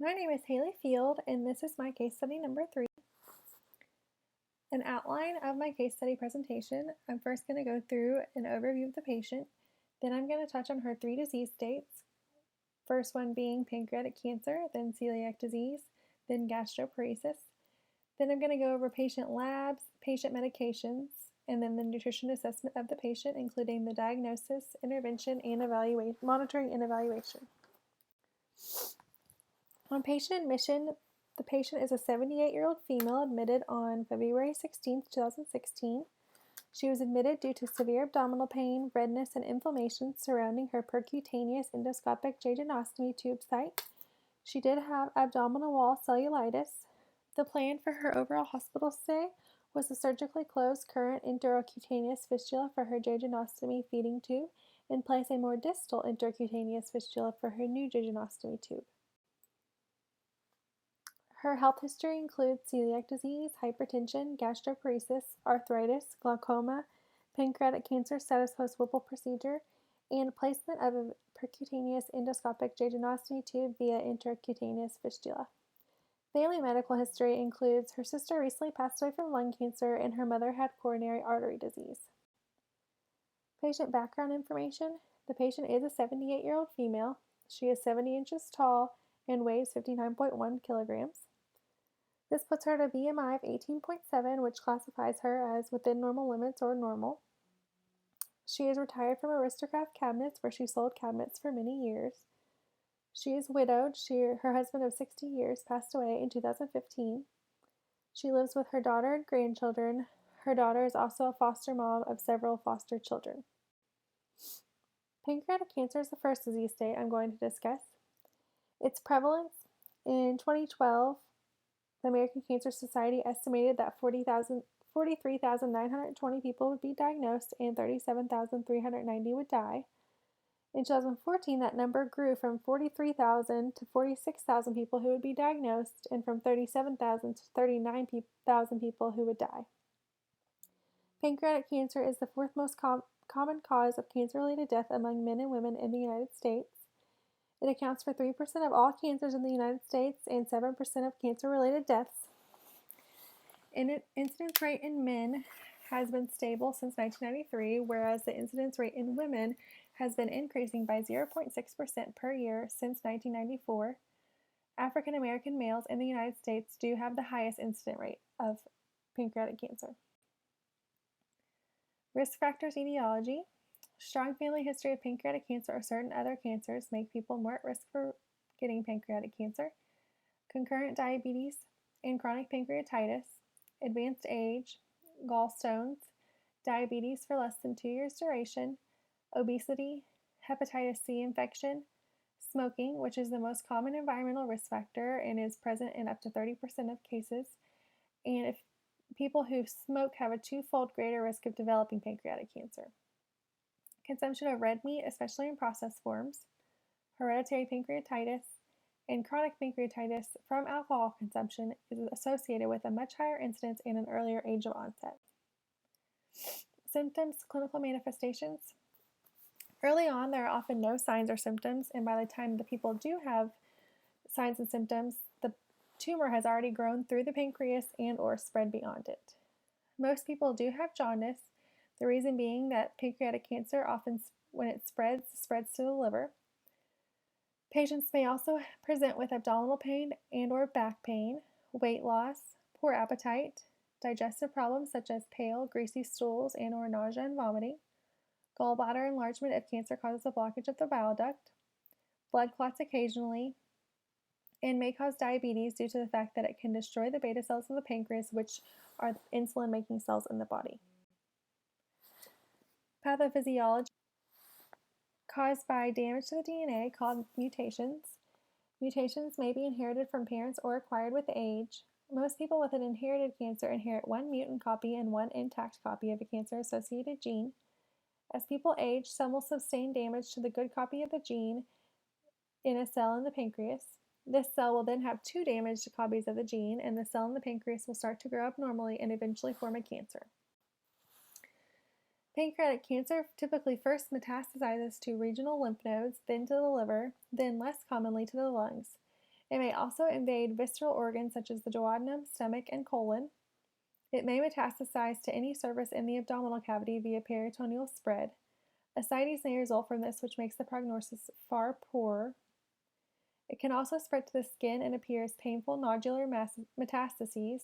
My name is Haley Field, and this is my case study number 3. An outline of my case study presentation. I'm first going to go through an overview of the patient, then I'm going to touch on her 3 disease states, first one being pancreatic cancer, then celiac disease, then gastroparesis. Then I'm going to go over patient labs, patient medications, and then the nutrition assessment of the patient, including the diagnosis, intervention, and monitoring and evaluation. On patient admission, the patient is a 78-year-old female admitted on February 16, 2016. She was admitted due to severe abdominal pain, redness, and inflammation surrounding her percutaneous endoscopic jejunostomy tube site. She did have abdominal wall cellulitis. The plan for her overall hospital stay was to surgically close current intraocutaneous fistula for her jejunostomy feeding tube and place a more distal intracutaneous fistula for her new jejunostomy tube. Her health history includes celiac disease, hypertension, gastroparesis, arthritis, glaucoma, pancreatic cancer status post-Whipple procedure, and placement of a percutaneous endoscopic jejunostomy tube via intracutaneous fistula. Family medical history includes her sister recently passed away from lung cancer and her mother had coronary artery disease. Patient background information. The patient is a 78-year-old female. She is 70 inches tall and weighs 59.1 kilograms. This puts her at a BMI of 18.7, which classifies her as within normal limits or normal. She is retired from Aristocraft Cabinets, where she sold cabinets for many years. She is widowed. Her husband of 60 years passed away in 2015. She lives with her daughter and grandchildren. Her daughter is also a foster mom of several foster children. Pancreatic cancer is the first disease state I'm going to discuss. Its prevalence in 2012, the American Cancer Society estimated that 43,920 people would be diagnosed and 37,390 would die. In 2014, that number grew from 43,000 to 46,000 people who would be diagnosed and from 37,000 to 39,000 people who would die. Pancreatic cancer is the fourth most common cause of cancer-related death among men and women in the United States. It accounts for 3% of all cancers in the United States and 7% of cancer-related deaths. Incidence rate in men has been stable since 1993, whereas the incidence rate in women has been increasing by 0.6% per year since 1994. African American males in the United States do have the highest incidence rate of pancreatic cancer. Risk factors etiology. Strong family history of pancreatic cancer or certain other cancers make people more at risk for getting pancreatic cancer. Concurrent diabetes and chronic pancreatitis, advanced age, gallstones, diabetes for less than 2 years duration, obesity, hepatitis C infection, smoking, which is the most common environmental risk factor and is present in up to 30% of cases, and if people who smoke have a twofold greater risk of developing pancreatic cancer. Consumption of red meat, especially in processed forms, hereditary pancreatitis, and chronic pancreatitis from alcohol consumption is associated with a much higher incidence and an earlier age of onset. Symptoms, clinical manifestations. Early on, there are often no signs or symptoms, and by the time the people do have signs and symptoms, the tumor has already grown through the pancreas and or spread beyond it. Most people do have jaundice, the reason being that pancreatic cancer often, when it spreads to the liver. Patients may also present with abdominal pain and or back pain, weight loss, poor appetite, digestive problems such as pale, greasy stools and or nausea and vomiting, gallbladder enlargement if cancer causes a blockage of the bile duct, blood clots occasionally, and may cause diabetes due to the fact that it can destroy the beta cells of the pancreas, which are insulin-making cells in the body. Pathophysiology caused by damage to the DNA called mutations. Mutations may be inherited from parents or acquired with age. Most people with an inherited cancer inherit one mutant copy and one intact copy of a cancer-associated gene. As people age, some will sustain damage to the good copy of the gene in a cell in the pancreas. This cell will then have 2 damaged copies of the gene, and the cell in the pancreas will start to grow abnormally and eventually form a cancer. Pancreatic cancer typically first metastasizes to regional lymph nodes, then to the liver, then less commonly to the lungs. It may also invade visceral organs such as the duodenum, stomach, and colon. It may metastasize to any surface in the abdominal cavity via peritoneal spread. Ascites may result from this, which makes the prognosis far poorer. It can also spread to the skin and appear as painful nodular metastases.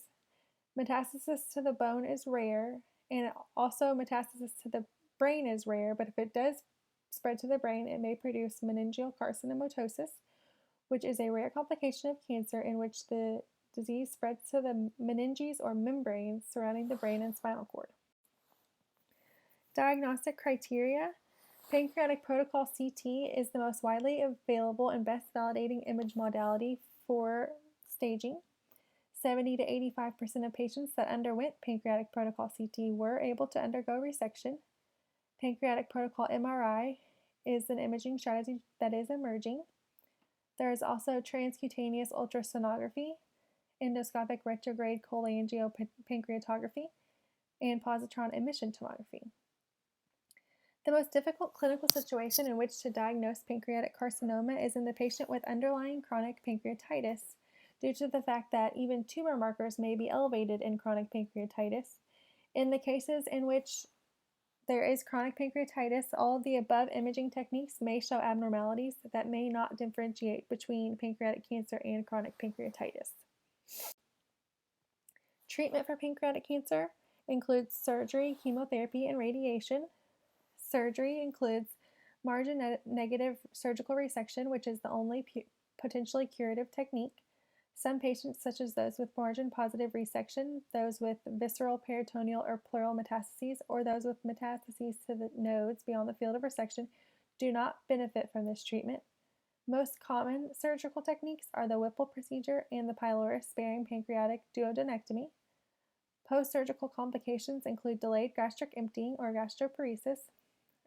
Metastasis to the bone is rare, and also metastasis to the brain is rare, but if it does spread to the brain, it may produce meningeal carcinomatosis, which is a rare complication of cancer in which the disease spreads to the meninges or membranes surrounding the brain and spinal cord. Diagnostic criteria. Pancreatic protocol CT is the most widely available and best validating image modality for staging. 70 to 85% of patients that underwent pancreatic protocol CT were able to undergo resection. Pancreatic protocol MRI is an imaging strategy that is emerging. There is also transcutaneous ultrasonography, endoscopic retrograde cholangiopancreatography, and positron emission tomography. The most difficult clinical situation in which to diagnose pancreatic carcinoma is in the patient with underlying chronic pancreatitis, due to the fact that even tumor markers may be elevated in chronic pancreatitis. In the cases in which there is chronic pancreatitis, all of the above imaging techniques may show abnormalities that may not differentiate between pancreatic cancer and chronic pancreatitis. Treatment for pancreatic cancer includes surgery, chemotherapy, and radiation. Surgery includes margin-negative surgical resection, which is the only potentially curative technique. Some patients, such as those with margin-positive resection, those with visceral, peritoneal, or pleural metastases, or those with metastases to the nodes beyond the field of resection, do not benefit from this treatment. Most common surgical techniques are the Whipple procedure and the pylorus-sparing pancreatic duodenectomy. Post-surgical complications include delayed gastric emptying or gastroparesis,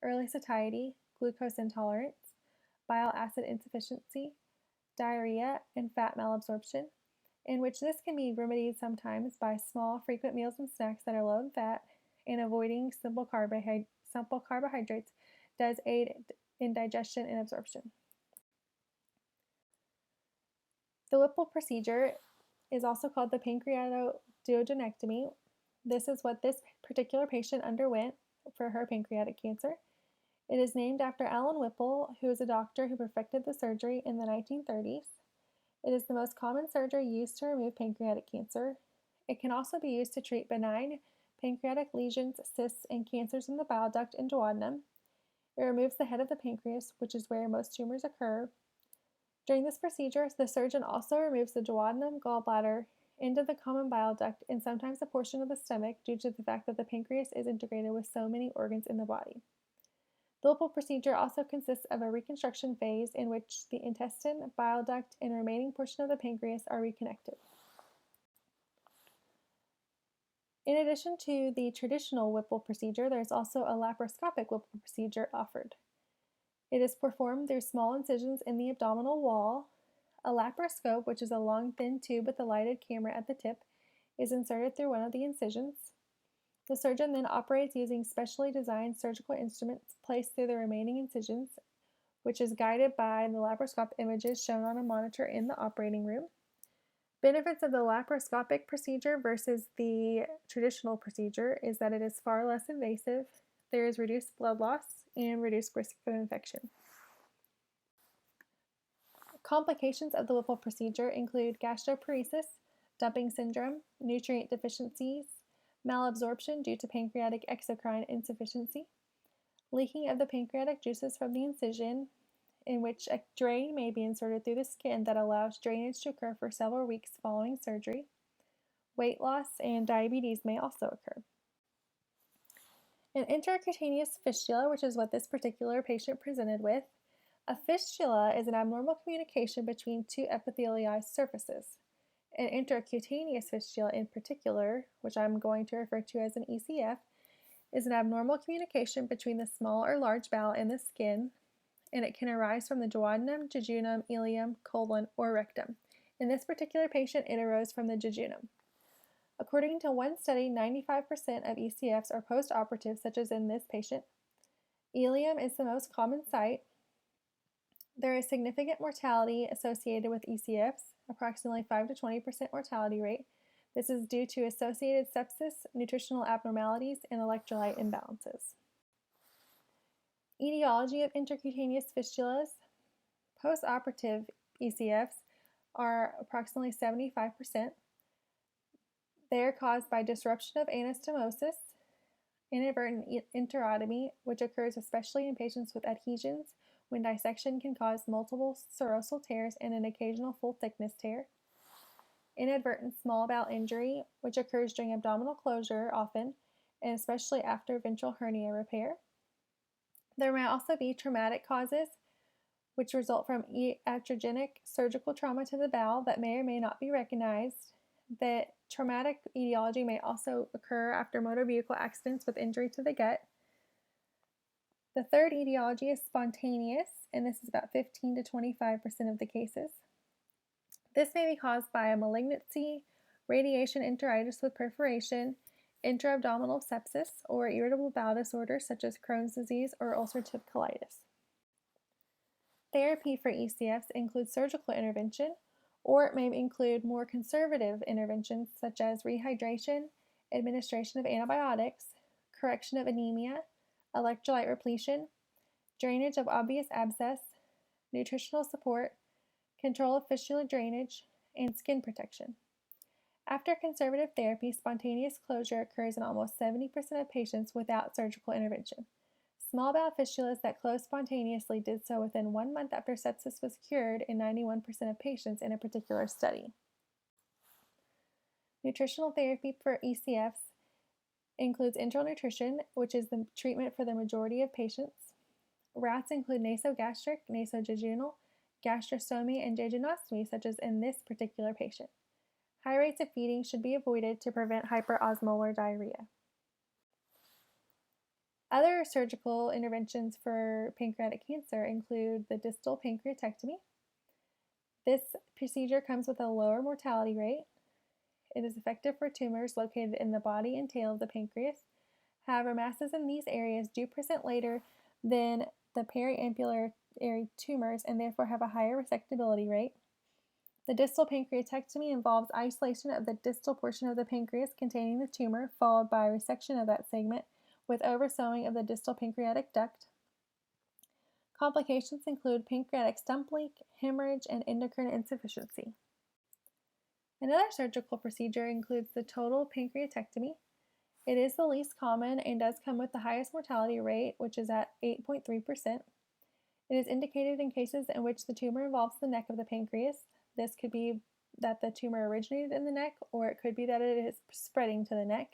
early satiety, glucose intolerance, bile acid insufficiency, diarrhea, and fat malabsorption, in which this can be remedied sometimes by small, frequent meals and snacks that are low in fat, and avoiding simple carbohydrates does aid in digestion and absorption. The Whipple procedure is also called the pancreatoduodenectomy. This is what this particular patient underwent for her pancreatic cancer. It is named after Alan Whipple, who is a doctor who perfected the surgery in the 1930s. It is the most common surgery used to remove pancreatic cancer. It can also be used to treat benign pancreatic lesions, cysts, and cancers in the bile duct and duodenum. It removes the head of the pancreas, which is where most tumors occur. During this procedure, the surgeon also removes the duodenum, gallbladder, end of the common bile duct, and sometimes a portion of the stomach due to the fact that the pancreas is integrated with so many organs in the body. The Whipple procedure also consists of a reconstruction phase in which the intestine, bile duct, and remaining portion of the pancreas are reconnected. In addition to the traditional Whipple procedure, there is also a laparoscopic Whipple procedure offered. It is performed through small incisions in the abdominal wall. A laparoscope, which is a long, thin tube with a lighted camera at the tip, is inserted through one of the incisions. The surgeon then operates using specially designed surgical instruments placed through the remaining incisions, which is guided by the laparoscope images shown on a monitor in the operating room. Benefits of the laparoscopic procedure versus the traditional procedure is that it is far less invasive, there is reduced blood loss, and reduced risk of infection. Complications of the Whipple procedure include gastroparesis, dumping syndrome, nutrient deficiencies, malabsorption due to pancreatic exocrine insufficiency, leaking of the pancreatic juices from the incision, in which a drain may be inserted through the skin that allows drainage to occur for several weeks following surgery. Weight loss and diabetes may also occur. An intracutaneous fistula, which is what this particular patient presented with. A fistula is an abnormal communication between two epithelialized surfaces. An intracutaneous fistula in particular, which I'm going to refer to as an ECF, is an abnormal communication between the small or large bowel and the skin, and it can arise from the duodenum, jejunum, ileum, colon, or rectum. In this particular patient, it arose from the jejunum. According to one study, 95% of ECFs are postoperative, such as in this patient. Ileum is the most common site. There is significant mortality associated with ECFs, approximately 5 to 20% mortality rate. This is due to associated sepsis, nutritional abnormalities, and electrolyte imbalances. Etiology of intracutaneous fistulas. Postoperative ECFs are approximately 75%. They are caused by disruption of anastomosis, inadvertent enterotomy, which occurs especially in patients with adhesions when dissection can cause multiple serosal tears and an occasional full-thickness tear, inadvertent small bowel injury, which occurs during abdominal closure often, and especially after ventral hernia repair. There may also be traumatic causes, which result from iatrogenic surgical trauma to the bowel that may or may not be recognized. The traumatic etiology may also occur after motor vehicle accidents with injury to the gut. The third etiology is spontaneous, and this is about 15 to 25% of the cases. This may be caused by a malignancy, radiation enteritis with perforation, intra-abdominal sepsis, or irritable bowel disorders such as Crohn's disease or ulcerative colitis. Therapy for ECFs includes surgical intervention, or it may include more conservative interventions such as rehydration, administration of antibiotics, correction of anemia, electrolyte repletion, drainage of obvious abscess, nutritional support, control of fistula drainage, and skin protection. After conservative therapy, spontaneous closure occurs in almost 70% of patients without surgical intervention. Small bowel fistulas that closed spontaneously did so within 1 month after sepsis was cured in 91% of patients in a particular study. Nutritional therapy for ECFs includes enteral nutrition, which is the treatment for the majority of patients. Routes include nasogastric, nasojejunal, gastrostomy, and jejunostomy, such as in this particular patient. High rates of feeding should be avoided to prevent hyperosmolar diarrhea. Other surgical interventions for pancreatic cancer include the distal pancreatectomy. This procedure comes with a lower mortality rate. It is effective for tumors located in the body and tail of the pancreas. However, masses in these areas do present later than the periambulatory tumors and therefore have a higher resectability rate. The distal pancreatectomy involves isolation of the distal portion of the pancreas containing the tumor, followed by resection of that segment with oversewing of the distal pancreatic duct. Complications include pancreatic stump leak, hemorrhage, and endocrine insufficiency. Another surgical procedure includes the total pancreatectomy. It is the least common and does come with the highest mortality rate, which is at 8.3%. It is indicated in cases in which the tumor involves the neck of the pancreas. This could be that the tumor originated in the neck, or it could be that it is spreading to the neck.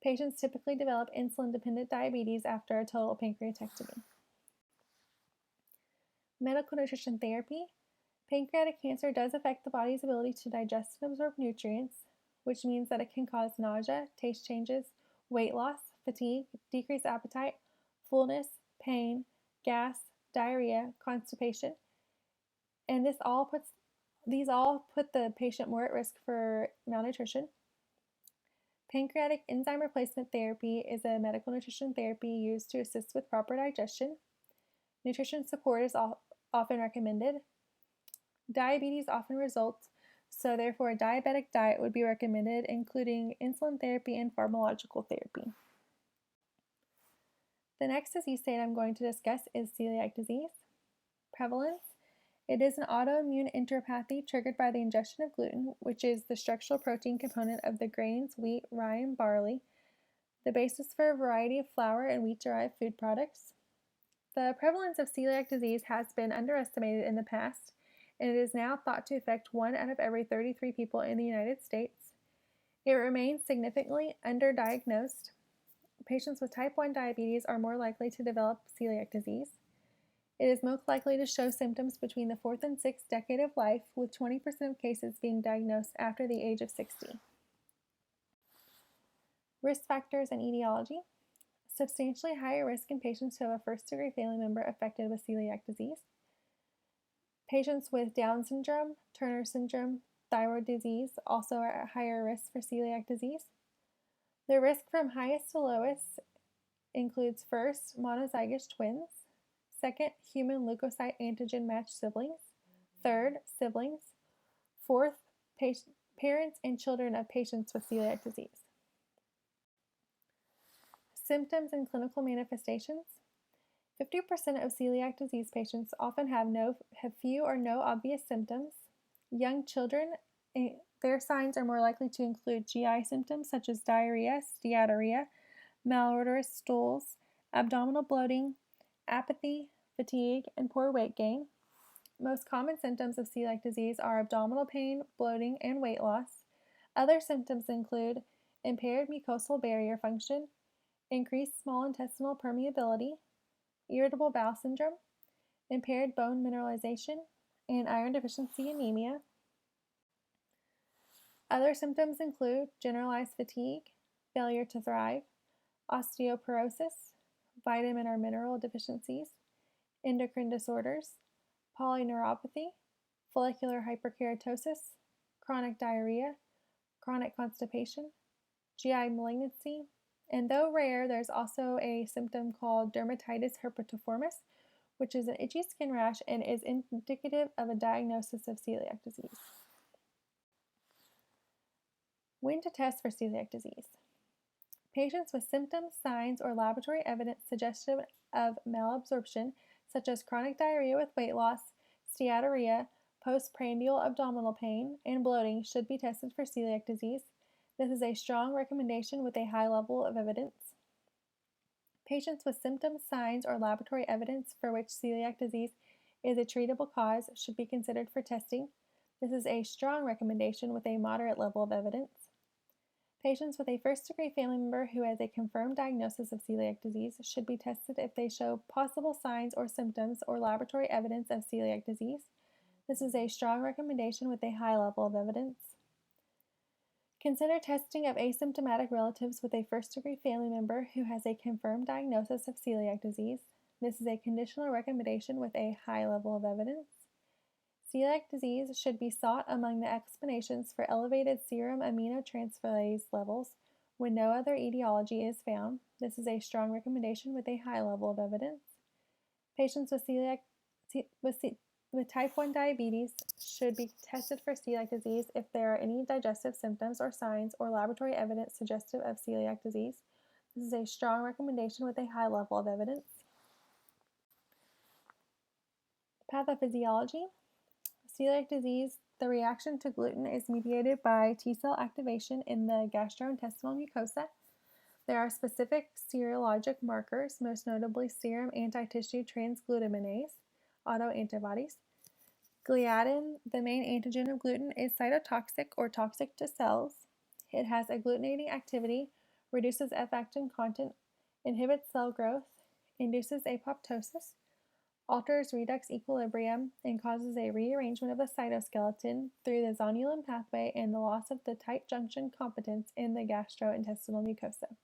Patients typically develop insulin-dependent diabetes after a total pancreatectomy. Medical nutrition therapy. Pancreatic cancer does affect the body's ability to digest and absorb nutrients, which means that it can cause nausea, taste changes, weight loss, fatigue, decreased appetite, fullness, pain, gas, diarrhea, constipation, and these all put the patient more at risk for malnutrition. Pancreatic enzyme replacement therapy is a medical nutrition therapy used to assist with proper digestion. Nutrition support is often recommended. Diabetes often results, so therefore a diabetic diet would be recommended, including insulin therapy and pharmacological therapy. The next disease state I'm going to discuss is celiac disease. Prevalence. It is an autoimmune enteropathy triggered by the ingestion of gluten, which is the structural protein component of the grains, wheat, rye, and barley, the basis for a variety of flour and wheat-derived food products. The prevalence of celiac disease has been underestimated in the past, and it is now thought to affect 1 out of every 33 people in the United States. It remains significantly underdiagnosed. Patients with type 1 diabetes are more likely to develop celiac disease. It is most likely to show symptoms between the 4th and 6th decade of life, with 20% of cases being diagnosed after the age of 60. Risk factors and etiology. Substantially higher risk in patients who have a first-degree family member affected with celiac disease. Patients with Down syndrome, Turner syndrome, thyroid disease also are at higher risk for celiac disease. The risk from highest to lowest includes first, monozygous twins, Second, human leukocyte antigen matched siblings. Third, siblings. Fourth, parents and children of patients with celiac disease. Symptoms and clinical manifestations. 50% of celiac disease patients often have few or no obvious symptoms. Young children, their signs are more likely to include GI symptoms such as diarrhea, steatorrhea, malodorous stools, abdominal bloating, apathy, fatigue, and poor weight gain. Most common symptoms of celiac disease are abdominal pain, bloating, and weight loss. Other symptoms include impaired mucosal barrier function, increased small intestinal permeability, irritable bowel syndrome, impaired bone mineralization, and iron deficiency anemia. Other symptoms include generalized fatigue, failure to thrive, osteoporosis, vitamin or mineral deficiencies, endocrine disorders, polyneuropathy, follicular hyperkeratosis, chronic diarrhea, chronic constipation, GI malignancy, and though rare, there's also a symptom called dermatitis herpetiformis, which is an itchy skin rash and is indicative of a diagnosis of celiac disease. When to test for celiac disease. Patients with symptoms, signs, or laboratory evidence suggestive of malabsorption, such as chronic diarrhea with weight loss, steatorrhea, postprandial abdominal pain, and bloating, should be tested for celiac disease. This is a strong recommendation with a high level of evidence. Patients with symptoms, signs, or laboratory evidence for which celiac disease is a treatable cause should be considered for testing. This is a strong recommendation with a moderate level of evidence. Patients with a first-degree family member who has a confirmed diagnosis of celiac disease should be tested if they show possible signs or symptoms or laboratory evidence of celiac disease. This is a strong recommendation with a high level of evidence. Consider testing of asymptomatic relatives with a first-degree family member who has a confirmed diagnosis of celiac disease. This is a conditional recommendation with a high level of evidence. Celiac disease should be sought among the explanations for elevated serum aminotransferase levels when no other etiology is found. This is a strong recommendation with a high level of evidence. Patients with type 1 diabetes should be tested for celiac disease if there are any digestive symptoms or signs or laboratory evidence suggestive of celiac disease. This is a strong recommendation with a high level of evidence. Pathophysiology. Celiac disease, the reaction to gluten is mediated by T-cell activation in the gastrointestinal mucosa. There are specific serologic markers, most notably serum anti-tissue transglutaminase, autoantibodies. Gliadin, the main antigen of gluten, is cytotoxic or toxic to cells. It has agglutinating activity, reduces F-actin content, inhibits cell growth, induces apoptosis, alters redox equilibrium, and causes a rearrangement of the cytoskeleton through the zonulin pathway and the loss of the tight junction competence in the gastrointestinal mucosa.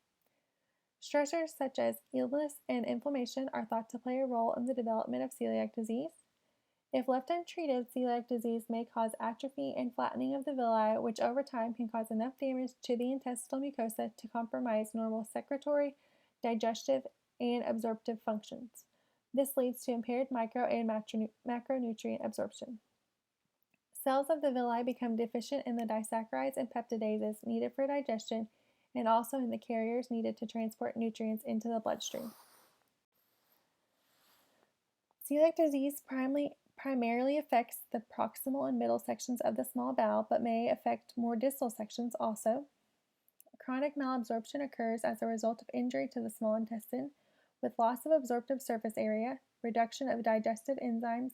Stressors such as illness and inflammation are thought to play a role in the development of celiac disease. If left untreated, celiac disease may cause atrophy and flattening of the villi, which over time can cause enough damage to the intestinal mucosa to compromise normal secretory, digestive, and absorptive functions. This leads to impaired micro and macronutrient absorption. Cells of the villi become deficient in the disaccharides and peptidases needed for digestion and also in the carriers needed to transport nutrients into the bloodstream. Celiac disease primarily affects the proximal and middle sections of the small bowel, but may affect more distal sections also. Chronic malabsorption occurs as a result of injury to the small intestine, with loss of absorptive surface area, reduction of digestive enzymes,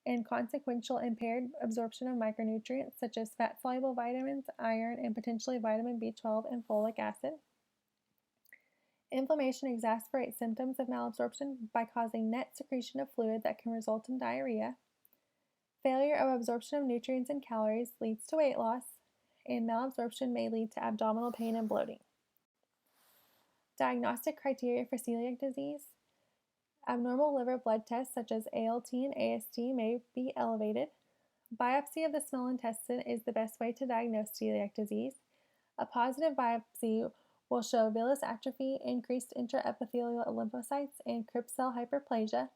and consequential impaired absorption of micronutrients such as fat-soluble vitamins, iron, and potentially vitamin B12 and folic acid. Inflammation exacerbates symptoms of malabsorption by causing net secretion of fluid that can result in diarrhea. Failure of absorption of nutrients and calories leads to weight loss, and malabsorption may lead to abdominal pain and bloating. Diagnostic criteria for celiac disease. Abnormal liver blood tests such as ALT and AST may be elevated. Biopsy of the small intestine is the best way to diagnose celiac disease. A positive biopsy will show villus atrophy, increased intraepithelial lymphocytes, and crypt cell hyperplasia.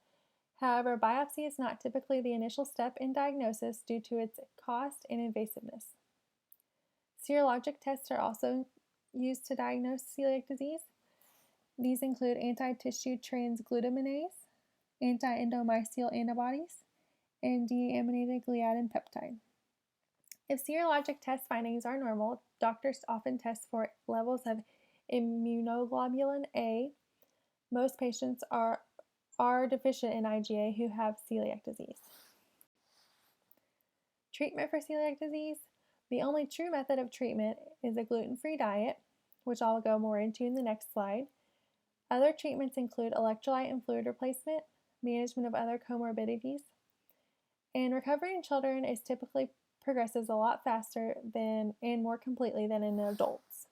However, biopsy is not typically the initial step in diagnosis due to its cost and invasiveness. Serologic tests are also used to diagnose celiac disease. These include anti-tissue transglutaminase, anti-endomysial antibodies, and deaminated gliadin peptide. If serologic test findings are normal, doctors often test for levels of immunoglobulin A. Most patients are deficient in IgA who have celiac disease. Treatment for celiac disease. The only true method of treatment is a gluten-free diet, which I'll go more into in the next slide. Other treatments include electrolyte and fluid replacement, management of other comorbidities, and recovery in children typically progresses a lot faster and more completely than in adults.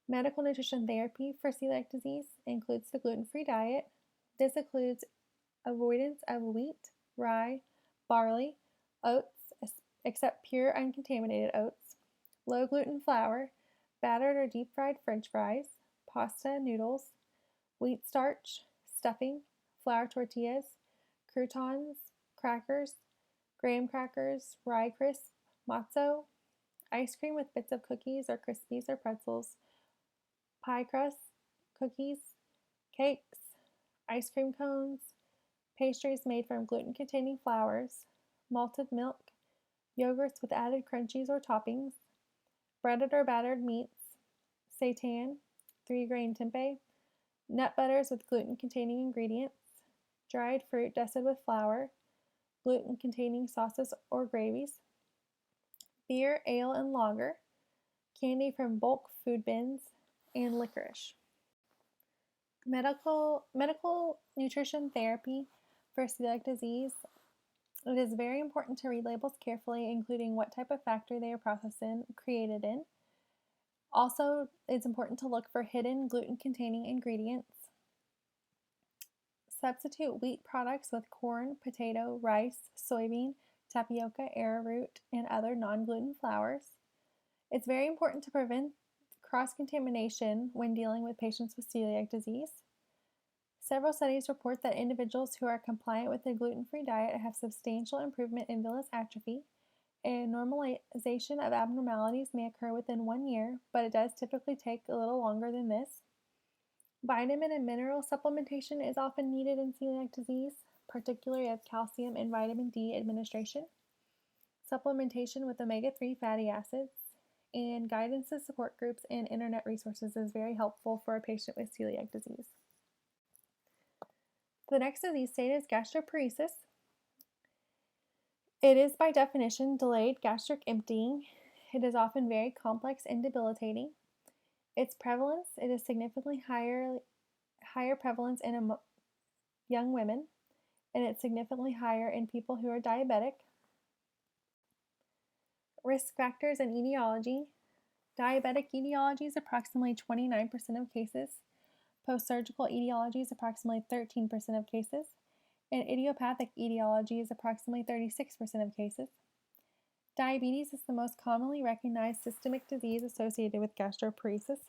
Medical nutrition therapy for celiac disease includes the gluten-free diet. This includes avoidance of wheat, rye, barley, oats, except pure uncontaminated oats, low gluten flour, battered or deep fried French fries, pasta, noodles, wheat starch, stuffing, flour tortillas, croutons, crackers, graham crackers, rye crisp, matzo, ice cream with bits of cookies or Krispies or pretzels, pie crust, cookies, cakes, ice cream cones, pastries made from gluten-containing flours, malted milk, yogurts with added crunchies or toppings, breaded or battered meats, seitan, 3-grain tempeh, nut butters with gluten-containing ingredients, dried fruit dusted with flour, gluten-containing sauces or gravies, beer, ale, and lager, candy from bulk food bins, and licorice. Medical nutrition therapy for celiac disease. It is very important to read labels carefully, including what type of factory they are created in. Also, it's important to look for hidden gluten-containing ingredients. Substitute wheat products with corn, potato, rice, soybean, tapioca, arrowroot, and other non-gluten flours. It's very important to prevent cross-contamination when dealing with patients with celiac disease. Several studies report that individuals who are compliant with a gluten-free diet have substantial improvement in villus atrophy, and normalization of abnormalities may occur within 1 year, but it does typically take a little longer than this. Vitamin and mineral supplementation is often needed in celiac disease, particularly as calcium and vitamin D administration, supplementation with omega-3 fatty acids, and guidance to support groups and internet resources is very helpful for a patient with celiac disease. The next disease state is gastroparesis. It is by definition delayed gastric emptying. It is often very complex and debilitating. Its prevalence, it is significantly higher prevalence in young women, and it's significantly higher in people who are diabetic. Risk factors and etiology. Diabetic etiology is approximately 29% of cases. Post-surgical etiology is approximately 13% of cases. And idiopathic etiology is approximately 36% of cases. Diabetes is the most commonly recognized systemic disease associated with gastroparesis.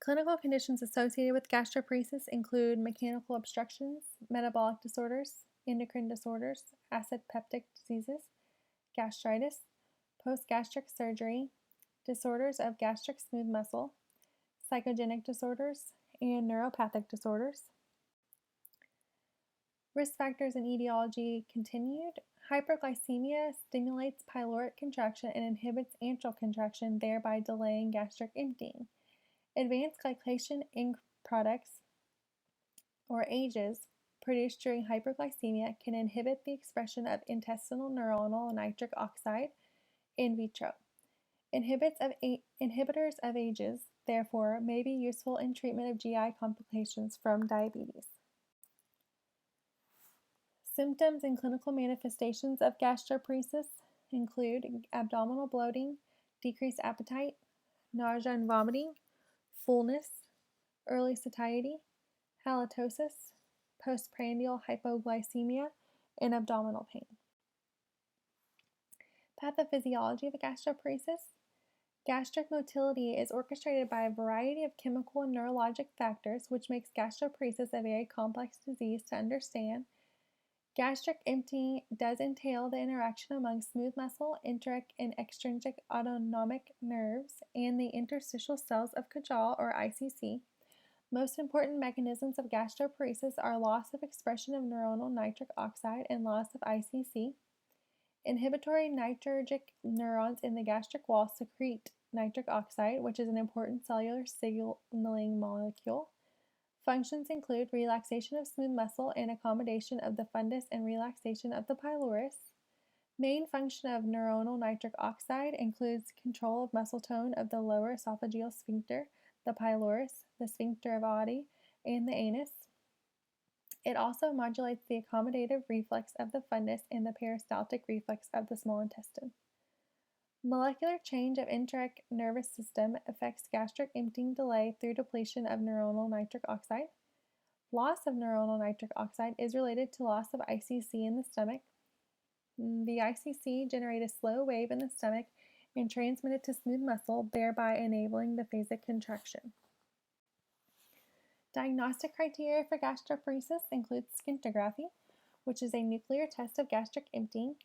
Clinical conditions associated with gastroparesis include mechanical obstructions, metabolic disorders, endocrine disorders, acid peptic diseases, gastritis, post-gastric surgery, disorders of gastric smooth muscle, psychogenic disorders, and neuropathic disorders. Risk factors and etiology continued. Hyperglycemia stimulates pyloric contraction and inhibits antral contraction, thereby delaying gastric emptying. Advanced glycation end products, or AGEs, produced during hyperglycemia can inhibit the expression of intestinal neuronal nitric oxide in vitro. Inhibitors of AGEs, therefore, may be useful in treatment of GI complications from diabetes. Symptoms and clinical manifestations of gastroparesis include abdominal bloating, decreased appetite, nausea and vomiting, fullness, early satiety, halitosis, postprandial hypoglycemia, and abdominal pain. Pathophysiology of gastroparesis. Gastric motility is orchestrated by a variety of chemical and neurologic factors, which makes gastroparesis a very complex disease to understand. Gastric emptying does entail the interaction among smooth muscle, enteric and extrinsic autonomic nerves, and the interstitial cells of Cajal or ICC. Most important mechanisms of gastroparesis are loss of expression of neuronal nitric oxide and loss of ICC. Inhibitory nitrogen neurons in the gastric wall secrete nitric oxide, which is an important cellular signaling molecule. Functions include relaxation of smooth muscle and accommodation of the fundus and relaxation of the pylorus. Main function of neuronal nitric oxide includes control of muscle tone of the lower esophageal sphincter, the pylorus, the sphincter of Oddi, and the anus. It also modulates the accommodative reflex of the fundus and the peristaltic reflex of the small intestine. Molecular change of enteric nervous system affects gastric emptying delay through depletion of neuronal nitric oxide. Loss of neuronal nitric oxide is related to loss of ICC in the stomach. The ICC generate a slow wave in the stomach and transmit it to smooth muscle, thereby enabling the phasic contraction. Diagnostic criteria for gastroparesis includes scintigraphy, which is a nuclear test of gastric emptying.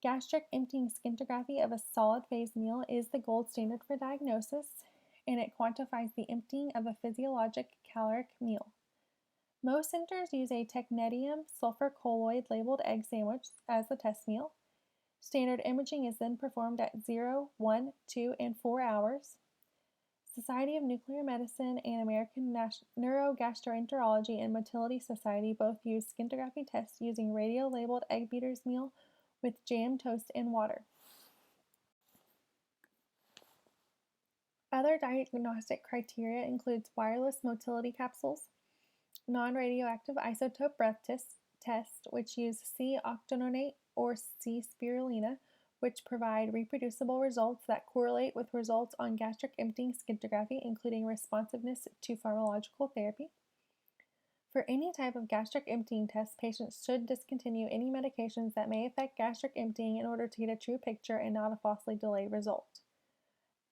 Gastric emptying scintigraphy of a solid phase meal is the gold standard for diagnosis, and it quantifies the emptying of a physiologic caloric meal. Most centers use a technetium sulfur colloid labeled egg sandwich as the test meal. Standard imaging is then performed at 0, 1, 2, and 4 hours. Society of Nuclear Medicine and American Neurogastroenterology and Motility Society both use scintigraphy tests using radio-labeled egg beaters meal with jam, toast, and water. Other diagnostic criteria includes wireless motility capsules, non-radioactive isotope breath test, which use C-octononate or C-spirulina, which provide reproducible results that correlate with results on gastric emptying scintigraphy, including responsiveness to pharmacological therapy. For any type of gastric emptying test, patients should discontinue any medications that may affect gastric emptying in order to get a true picture and not a falsely delayed result.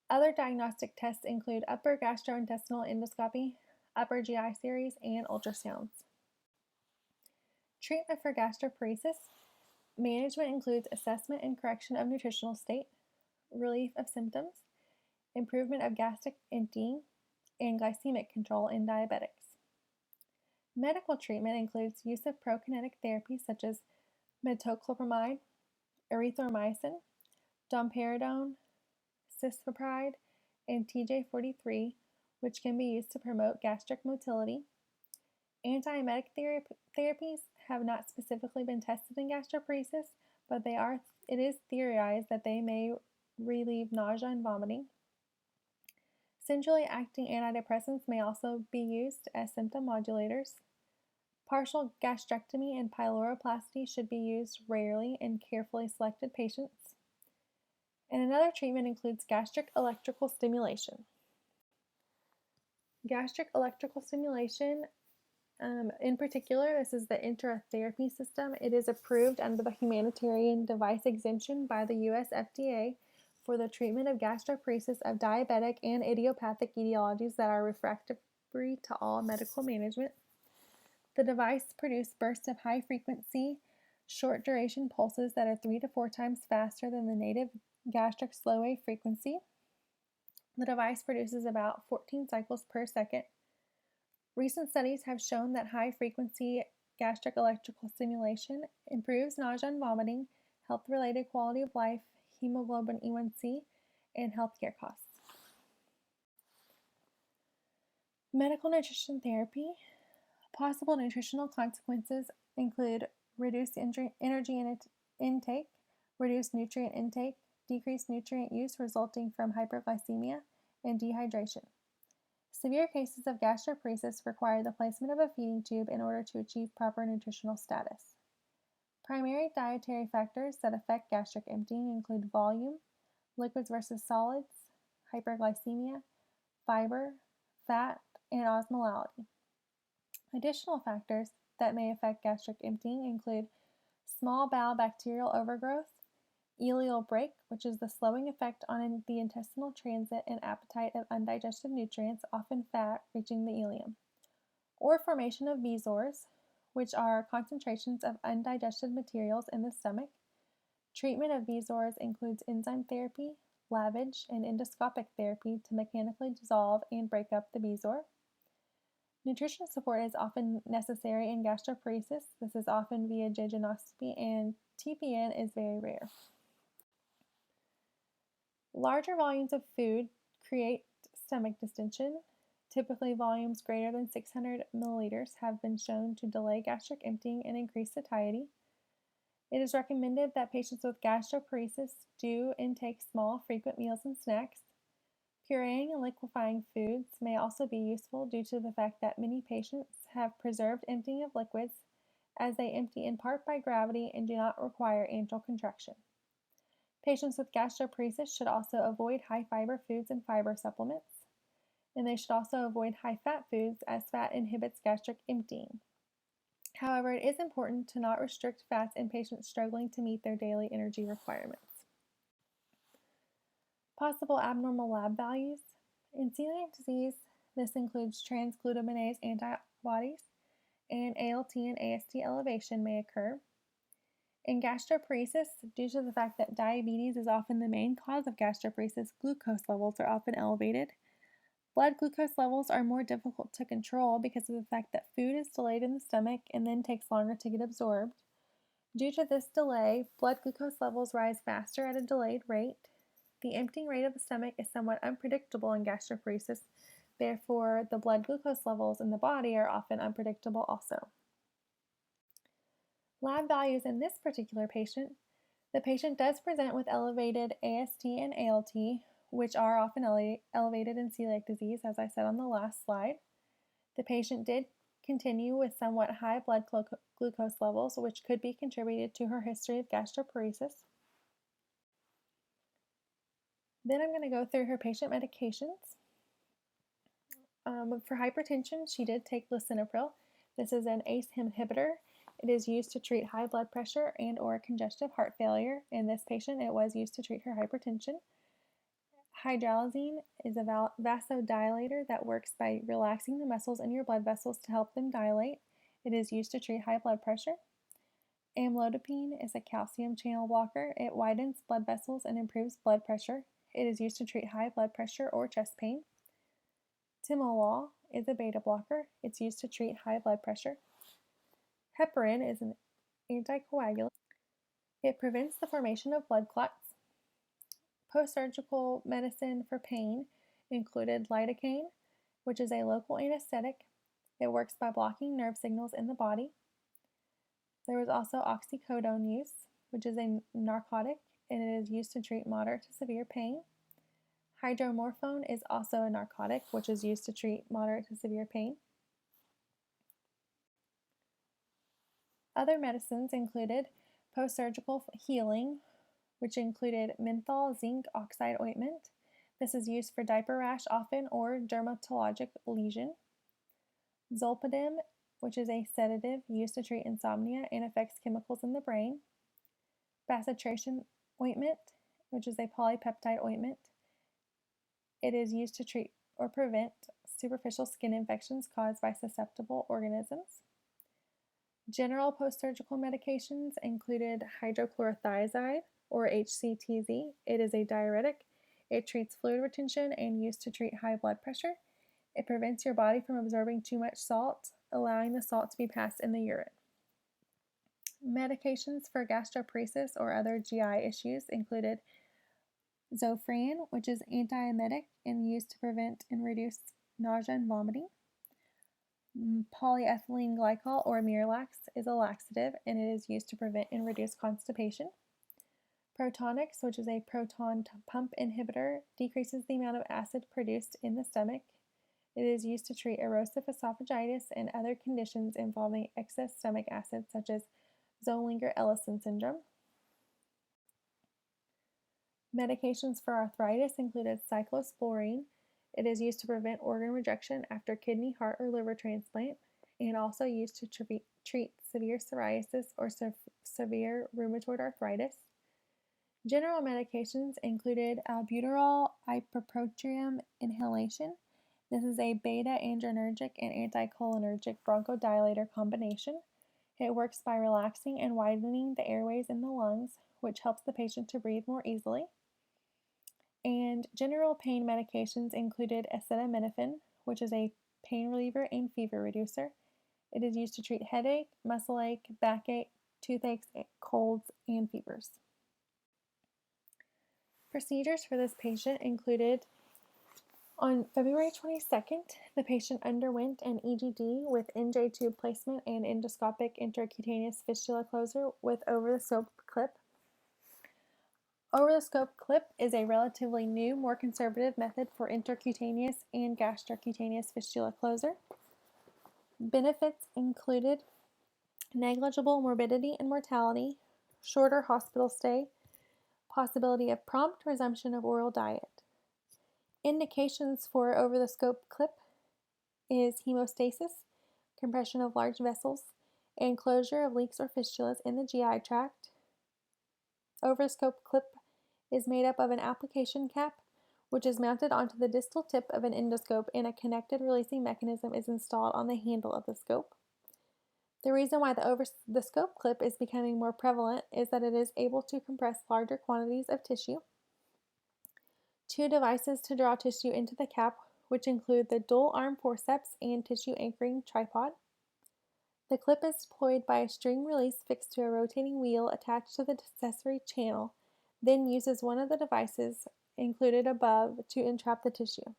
Other diagnostic tests include upper gastrointestinal endoscopy, upper GI series, and ultrasounds. Treatment for gastroparesis. Management includes assessment and correction of nutritional state, relief of symptoms, improvement of gastric emptying, and glycemic control in diabetics. Medical treatment includes use of prokinetic therapy such as metoclopramide, erythromycin, domperidone, cisapride, and TJ43, which can be used to promote gastric motility. Antiemetic therapies have not specifically been tested in gastroparesis, but it is theorized that they may relieve nausea and vomiting. Centrally acting antidepressants may also be used as symptom modulators. Partial gastrectomy and pyloroplasty should be used rarely in carefully selected patients. And another treatment includes gastric electrical stimulation. Gastric electrical stimulation, in particular, this is the Enterotherapy system. It is approved under the humanitarian device exemption by the US FDA for the treatment of gastroparesis of diabetic and idiopathic etiologies that are refractory to all medical management. The device produces bursts of high frequency, short duration pulses that are 3 to 4 times faster than the native gastric slow wave frequency. The device produces about 14 cycles per second. Recent studies have shown that high-frequency gastric electrical stimulation improves nausea and vomiting, health-related quality of life, hemoglobin A1C, and healthcare costs. Medical nutrition therapy. Possible nutritional consequences include reduced energy intake, reduced nutrient intake, decreased nutrient use resulting from hyperglycemia, and dehydration. Severe cases of gastroparesis require the placement of a feeding tube in order to achieve proper nutritional status. Primary dietary factors that affect gastric emptying include volume, liquids versus solids, hyperglycemia, fiber, fat, and osmolality. Additional factors that may affect gastric emptying include small bowel bacterial overgrowth, ileal brake, which is the slowing effect on the intestinal transit and appetite of undigested nutrients, often fat, reaching the ileum. Or formation of bezoars, which are concentrations of undigested materials in the stomach. Treatment of bezoars includes enzyme therapy, lavage, and endoscopic therapy to mechanically dissolve and break up the bezoar. Nutrition support is often necessary in gastroparesis. This is often via jejunoscopy, and TPN is very rare. Larger volumes of food create stomach distension. Typically, volumes greater than 600 milliliters have been shown to delay gastric emptying and increase satiety. It is recommended that patients with gastroparesis do intake small, frequent meals and snacks. Pureeing and liquefying foods may also be useful due to the fact that many patients have preserved emptying of liquids, as they empty in part by gravity and do not require antral contraction. Patients with gastroparesis should also avoid high-fiber foods and fiber supplements, and they should also avoid high-fat foods, as fat inhibits gastric emptying. However, it is important to not restrict fats in patients struggling to meet their daily energy requirements. Possible abnormal lab values. In celiac disease, this includes transglutaminase antibodies, and ALT and AST elevation may occur. In gastroparesis, due to the fact that diabetes is often the main cause of gastroparesis, glucose levels are often elevated. Blood glucose levels are more difficult to control because of the fact that food is delayed in the stomach and then takes longer to get absorbed. Due to this delay, blood glucose levels rise faster at a delayed rate. The emptying rate of the stomach is somewhat unpredictable in gastroparesis, therefore the blood glucose levels in the body are often unpredictable also. Lab values in this particular patient. The patient does present with elevated AST and ALT, which are often elevated in celiac disease, as I said on the last slide. The patient did continue with somewhat high blood glucose levels, which could be contributed to her history of gastroparesis. Then I'm going to go through her patient medications. For hypertension, she did take lisinopril. This is an ACE inhibitor. It is used to treat high blood pressure and or congestive heart failure. In this patient, it was used to treat her hypertension. Hydralazine is a vasodilator that works by relaxing the muscles in your blood vessels to help them dilate. It is used to treat high blood pressure. Amlodipine is a calcium channel blocker. It widens blood vessels and improves blood pressure. It is used to treat high blood pressure or chest pain. Timolol is a beta blocker. It's used to treat high blood pressure. Heparin is an anticoagulant. It prevents the formation of blood clots. Post-surgical medicine for pain included lidocaine, which is a local anesthetic. It works by blocking nerve signals in the body. There was also oxycodone use, which is a narcotic, and it is used to treat moderate to severe pain. Hydromorphone is also a narcotic, which is used to treat moderate to severe pain. Other medicines included post-surgical healing, which included menthol zinc oxide ointment. This is used for diaper rash often or dermatologic lesion. Zolpidem, which is a sedative used to treat insomnia and affects chemicals in the brain. Bacitracin ointment, which is a polypeptide ointment. It is used to treat or prevent superficial skin infections caused by susceptible organisms. General post-surgical medications included hydrochlorothiazide, or HCTZ. It is a diuretic. It treats fluid retention and used to treat high blood pressure. It prevents your body from absorbing too much salt, allowing the salt to be passed in the urine. Medications for gastroparesis or other GI issues included Zofran, which is antiemetic and used to prevent and reduce nausea and vomiting. Polyethylene glycol, or Miralax, is a laxative, and it is used to prevent and reduce constipation. Protonix, which is a proton pump inhibitor, decreases the amount of acid produced in the stomach. It is used to treat erosive esophagitis and other conditions involving excess stomach acid, such as Zollinger-Ellison syndrome. Medications for arthritis included cyclosporine. It is used to prevent organ rejection after kidney, heart, or liver transplant, and also used to treat severe psoriasis or severe rheumatoid arthritis. General medications included albuterol ipratropium inhalation. This is a beta-adrenergic and anticholinergic bronchodilator combination. It works by relaxing and widening the airways in the lungs, which helps the patient to breathe more easily. And general pain medications included acetaminophen, which is a pain reliever and fever reducer. It is used to treat headache, muscle ache, backache, toothaches, colds, and fevers. Procedures for this patient included: on February 22nd, the patient underwent an EGD with NJ tube placement and endoscopic intercutaneous fistula closure with over-the-scope clip. Over-the-scope clip is a relatively new, more conservative method for intercutaneous and gastrocutaneous fistula closure. Benefits included negligible morbidity and mortality, shorter hospital stay, possibility of prompt resumption of oral diet. Indications for over-the-scope clip is hemostasis, compression of large vessels, and closure of leaks or fistulas in the GI tract. Over-the-scope clip is made up of an application cap, which is mounted onto the distal tip of an endoscope, and a connected releasing mechanism is installed on the handle of the scope. The reason why the over-the-scope clip is becoming more prevalent is that it is able to compress larger quantities of tissue. 2 devices to draw tissue into the cap, which include the dual arm forceps and tissue anchoring tripod. The clip is deployed by a string release fixed to a rotating wheel attached to the accessory channel, then uses one of the devices included above to entrap the tissue.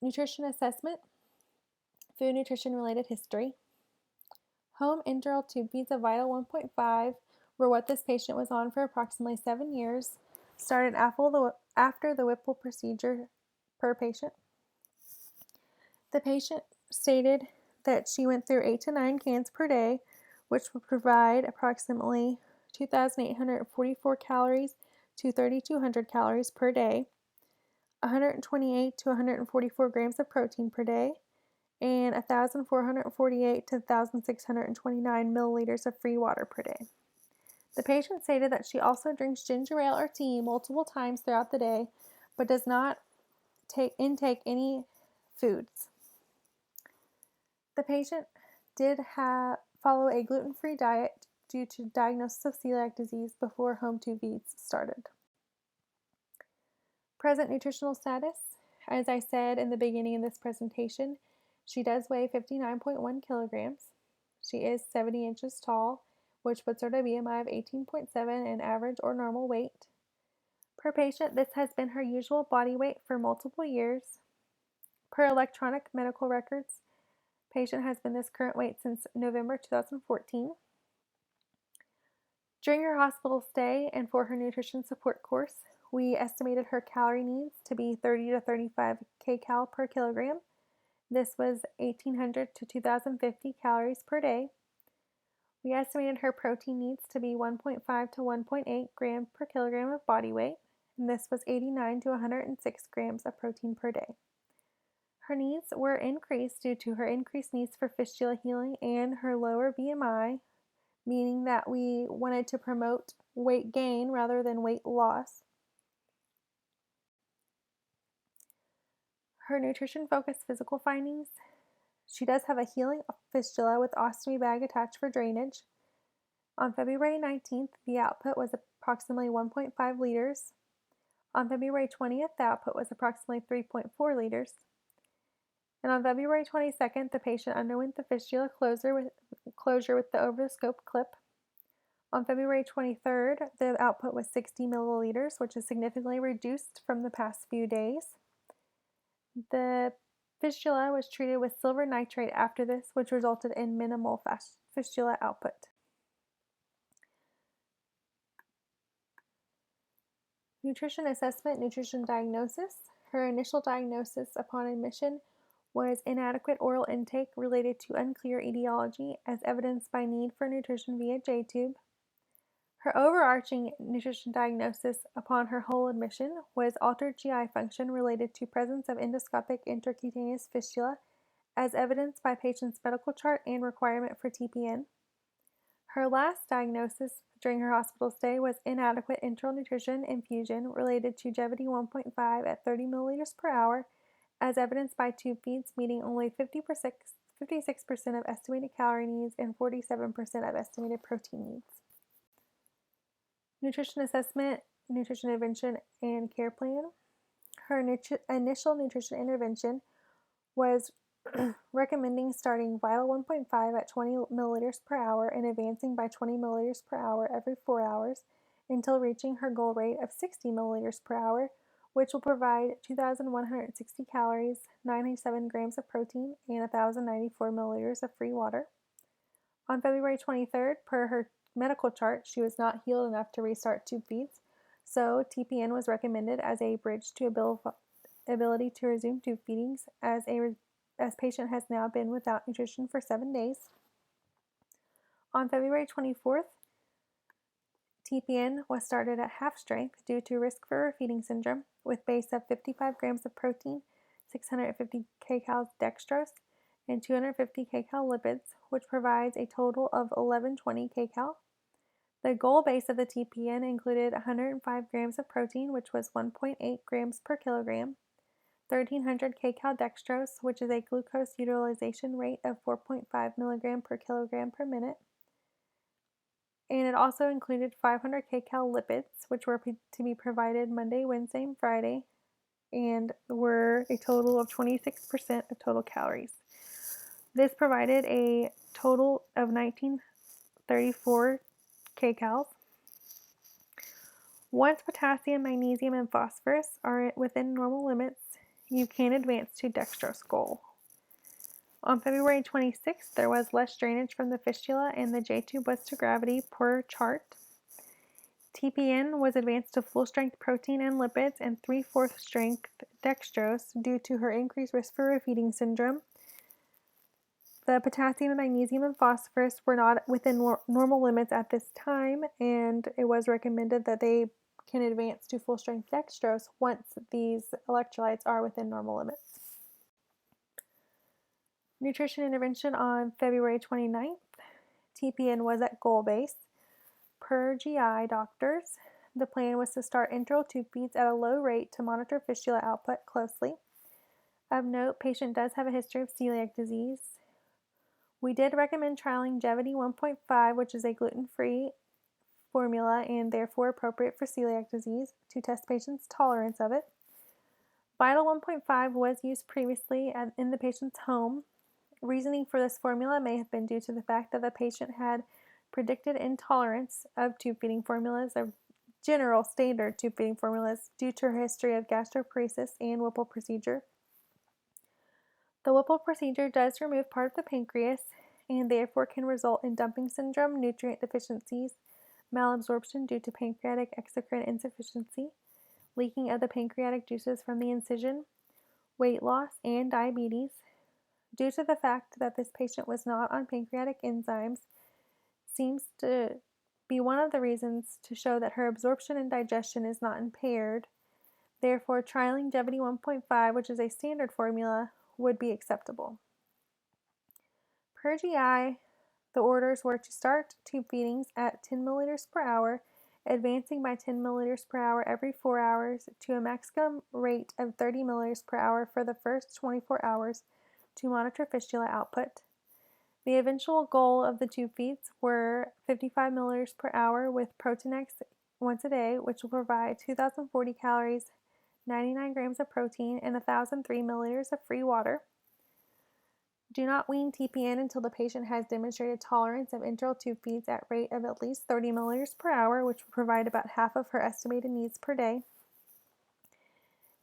Nutrition assessment, food nutrition related history. Home enteral tube feeds of Vital 1.5 were what this patient was on for approximately 7 years, started after the Whipple procedure per patient. The patient stated that she went through 8 to 9 cans per day, which would provide approximately 2,844 calories to 3,200 calories per day, 128 to 144 grams of protein per day, and 1,448 to 1,629 milliliters of free water per day. The patient stated that she also drinks ginger ale or tea multiple times throughout the day, but does not intake any foods. The patient did follow a gluten-free diet due to diagnosis of celiac disease before home tube feeds started. Present nutritional status. As I said in the beginning of this presentation, she does weigh 59.1 kilograms. She is 70 inches tall, which puts her at a BMI of 18.7 and average or normal weight. Per patient, this has been her usual body weight for multiple years. Per electronic medical records, patient has been this current weight since November 2014. During her hospital stay and for her nutrition support course, we estimated her calorie needs to be 30 to 35 kcal per kilogram. This was 1,800 to 2,050 calories per day. We estimated her protein needs to be 1.5 to 1.8 grams per kilogram of body weight, and this was 89 to 106 grams of protein per day. Her needs were increased due to her increased needs for fistula healing and her lower BMI, meaning that we wanted to promote weight gain rather than weight loss. Her nutrition-focused physical findings: she does have a healing fistula with ostomy bag attached for drainage. On February 19th, the output was approximately 1.5 liters. On February 20th, the output was approximately 3.4 liters. And on February 22nd, the patient underwent the fistula closure with the over-the-scope clip. On February 23rd, the output was 60 milliliters, which is significantly reduced from the past few days. The fistula was treated with silver nitrate after this, which resulted in minimal fistula output. Nutrition assessment, nutrition diagnosis. Her initial diagnosis upon admission was inadequate oral intake related to unclear etiology, as evidenced by need for nutrition via J-tube. Her overarching nutrition diagnosis upon her whole admission was altered GI function related to presence of endoscopic intercutaneous fistula, as evidenced by patient's medical chart and requirement for TPN. Her last diagnosis during her hospital stay was inadequate enteral nutrition infusion related to Gevity 1.5 at 30 milliliters per hour, as evidenced by tube feeds meeting only 56% of estimated calorie needs and 47% of estimated protein needs. Nutrition assessment, nutrition intervention, and care plan. Her initial nutrition intervention was recommending starting Vital 1.5 at 20 milliliters per hour and advancing by 20 milliliters per hour every 4 hours until reaching her goal rate of 60 milliliters per hour, which will provide 2,160 calories, 97 grams of protein, and 1,094 milliliters of free water. On February 23rd, per her medical chart, she was not healed enough to restart tube feeds, so TPN was recommended as a bridge to ability to resume tube feedings, as patient has now been without nutrition for 7 days. On February 24th, TPN was started at half strength due to risk for overfeeding syndrome, with base of 55 grams of protein, 650 kcal dextrose, and 250 kcal lipids, which provides a total of 1120 kcal. The goal base of the TPN included 105 grams of protein, which was 1.8 grams per kilogram, 1,300 kcal dextrose, which is a glucose utilization rate of 4.5 milligram per kilogram per minute, and it also included 500 kcal lipids, which were to be provided Monday, Wednesday, and Friday, and were a total of 26% of total calories. This provided a total of 1934 kcals. Once potassium, magnesium, and phosphorus are within normal limits, you can advance to dextrose goal. On February 26th, there was less drainage from the fistula and the J-tube was to gravity per chart. TPN was advanced to full-strength protein and lipids and 3/4 strength dextrose due to her increased risk for overfeeding syndrome. The potassium, magnesium, and phosphorus were not within normal limits at this time, and it was recommended that they can advance to full-strength dextrose once these electrolytes are within normal limits. Nutrition intervention on February 29th. TPN was at goal base. Per GI doctors, the plan was to start enteral tube feeds at a low rate to monitor fistula output closely. Of note, patient does have a history of celiac disease. We did recommend trialing Gevity 1.5, which is a gluten-free formula and therefore appropriate for celiac disease, to test patients' tolerance of it. Vital 1.5 was used previously in the patient's home. Reasoning for this formula may have been due to the fact that the patient had predicted intolerance of tube feeding formulas, of general standard tube feeding formulas, due to her history of gastroparesis and Whipple procedure. The Whipple procedure does remove part of the pancreas and therefore can result in dumping syndrome, nutrient deficiencies, malabsorption due to pancreatic exocrine insufficiency, leaking of the pancreatic juices from the incision, weight loss, and diabetes. Due to the fact that this patient was not on pancreatic enzymes, seems to be one of the reasons to show that her absorption and digestion is not impaired. Therefore, trialing Gevity 1.5, which is a standard formula, would be acceptable. Per GI, the orders were to start tube feedings at 10 milliliters per hour, advancing by 10 milliliters per hour every 4 hours to a maximum rate of 30 milliliters per hour for the first 24 hours to monitor fistula output. The eventual goal of the tube feeds were 55 milliliters per hour with Protein-X once a day, which will provide 2,040 calories, 99 grams of protein, and 1,003 milliliters of free water. Do not wean TPN until the patient has demonstrated tolerance of enteral tube feeds at rate of at least 30 milliliters per hour, which will provide about half of her estimated needs per day.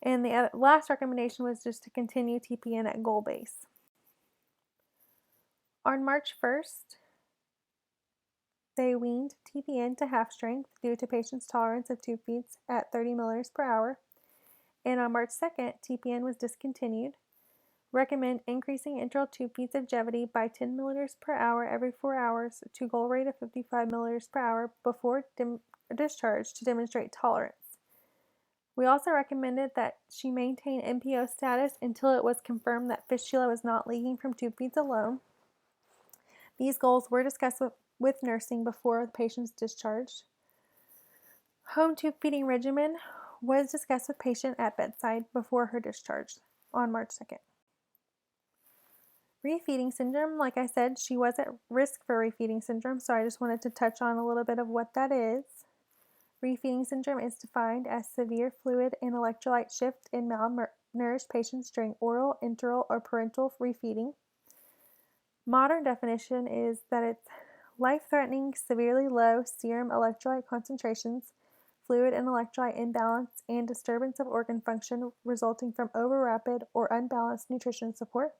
And the last recommendation was just to continue TPN at goal base. On March 1st, they weaned TPN to half strength due to patient's tolerance of tube feeds at 30 milliliters per hour. And on March 2nd, TPN was discontinued. Recommend increasing enteral tube feeds of Gevity by 10 milliliters per hour every 4 hours to goal rate of 55 milliliters per hour before discharge to demonstrate tolerance. We also recommended that she maintain NPO status until it was confirmed that fistula was not leaking from tube feeds alone. These goals were discussed with nursing before the patient's discharge. Home tube feeding regimen was discussed with patient at bedside before her discharge on March 2nd. Refeeding syndrome, like I said, she was at risk for refeeding syndrome, so I just wanted to touch on a little bit of what that is. Refeeding syndrome is defined as severe fluid and electrolyte shift in malnourished patients during oral, enteral, or parenteral refeeding. Modern definition is that it's life-threatening, severely low serum electrolyte concentrations, fluid and electrolyte imbalance, and disturbance of organ function resulting from over-rapid or unbalanced nutrition support.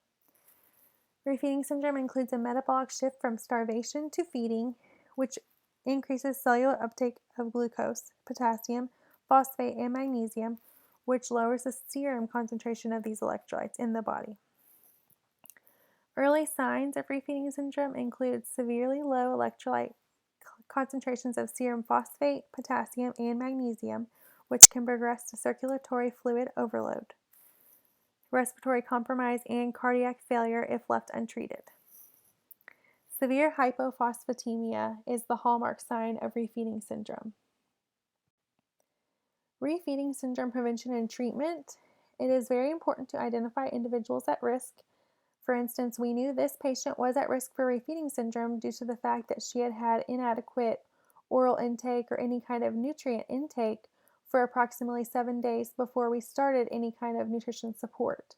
Refeeding syndrome includes a metabolic shift from starvation to feeding, which increases cellular uptake of glucose, potassium, phosphate, and magnesium, which lowers the serum concentration of these electrolytes in the body. Early signs of refeeding syndrome include severely low electrolyte concentrations of serum phosphate, potassium, and magnesium, which can progress to circulatory fluid overload, respiratory compromise, and cardiac failure if left untreated. Severe hypophosphatemia is the hallmark sign of refeeding syndrome. Refeeding syndrome prevention and treatment. It is very important to identify individuals at risk. For instance, we knew this patient was at risk for refeeding syndrome due to the fact that she had had inadequate oral intake or any kind of nutrient intake for approximately 7 days before we started any kind of nutrition support.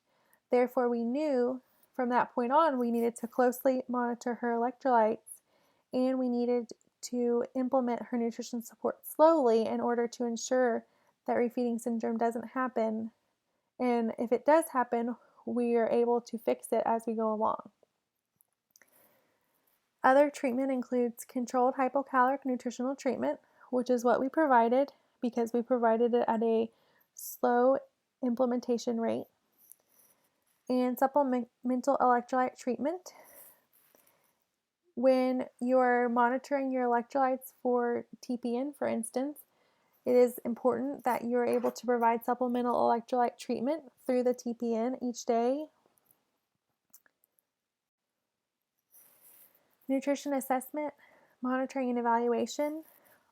Therefore, we knew from that point on we needed to closely monitor her electrolytes and we needed to implement her nutrition support slowly in order to ensure that refeeding syndrome doesn't happen. And if it does happen, we are able to fix it as we go along. Other treatment includes controlled hypocaloric nutritional treatment, which is what we provided because we provided it at a slow implementation rate, and supplemental electrolyte treatment. When you're monitoring your electrolytes for TPN, for instance, it is important that you're able to provide supplemental electrolyte treatment through the TPN each day. Nutrition assessment, monitoring, and evaluation.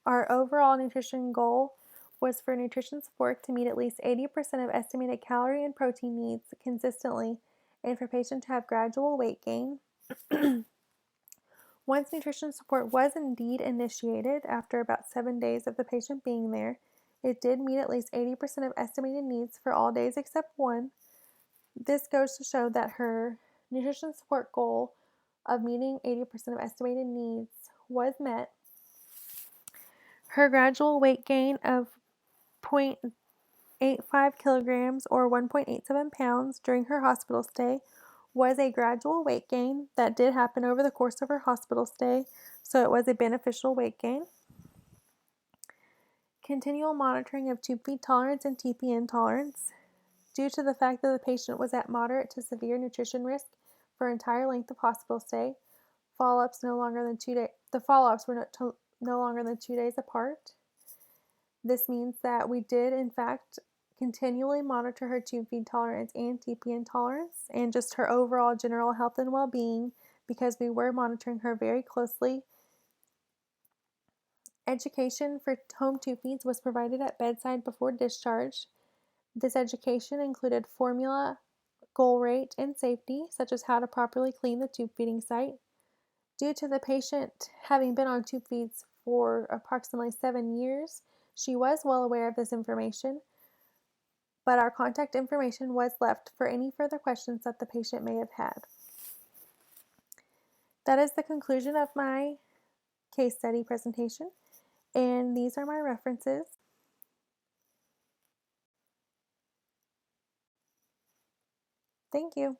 Our overall nutrition goal was for nutrition support to meet at least 80% of estimated calorie and protein needs consistently and for patient to have gradual weight gain. Once nutrition support was indeed initiated after about 7 days of the patient being there, it did meet at least 80% of estimated needs for all days except one. This goes to show that her nutrition support goal of meeting 80% of estimated needs was met. Her gradual weight gain of 0.85 kilograms or 1.87 pounds during her hospital stay was a gradual weight gain that did happen over the course of her hospital stay, so it was a beneficial weight gain. Continual monitoring of tube feed tolerance and TPN tolerance. Due to the fact that the patient was at moderate to severe nutrition risk for entire length of hospital stay, follow-ups no longer than 2 days. The follow-ups were no longer than 2 days apart. This means that we did, in fact, continually monitor her tube feed tolerance and TPN tolerance and just her overall general health and well-being because we were monitoring her very closely. Education for home tube feeds was provided at bedside before discharge. This education included formula, goal rate, and safety, such as how to properly clean the tube feeding site. Due to the patient having been on tube feeds for approximately 7 years, she was well aware of this information, but our contact information was left for any further questions that the patient may have had. That is the conclusion of my case study presentation, and these are my references. Thank you.